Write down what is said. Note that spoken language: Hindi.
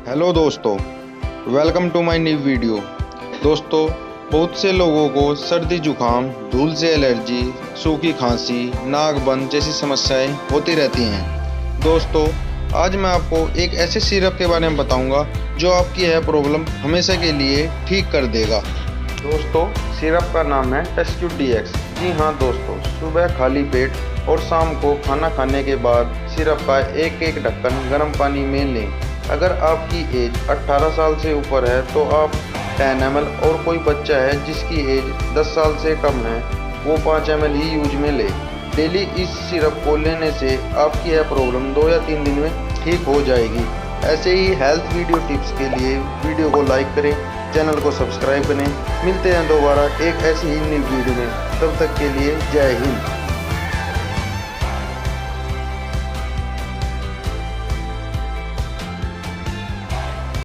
हेलो दोस्तों, welcome to my new video. दोस्तों, बहुत से लोगों को सर्दी जुकाम, धूल से एलर्जी, सूखी खांसी, नाक बंद जैसी समस्याएं होती रहती हैं। दोस्तों, आज मैं आपको एक ऐसे सिरप के बारे में बताऊंगा जो आपकी यह प्रॉब्लम हमेशा के लिए ठीक कर देगा। दोस्तों, सिरप का नाम है SQDX। जी हाँ दोस्तों, सुबह खाली पेट और शाम को खाना खाने के बाद सिरप का एक एक ढक्कन गर्म पानी में लें। अगर आपकी एज 18 साल से ऊपर है तो आप 10 ml, और कोई बच्चा है जिसकी एज 10 साल से कम है वो 5 ml ही यूज में ले। डेली इस सिरप को लेने से आपकी यह प्रॉब्लम 2 या 3 दिन में ठीक हो जाएगी। ऐसे ही हेल्थ वीडियो टिप्स के लिए वीडियो को लाइक करें, चैनल को सब्सक्राइब करें। मिलते हैं दोबारा एक ऐसी ही न्यू वीडियो में, तब तक के लिए जय हिंद।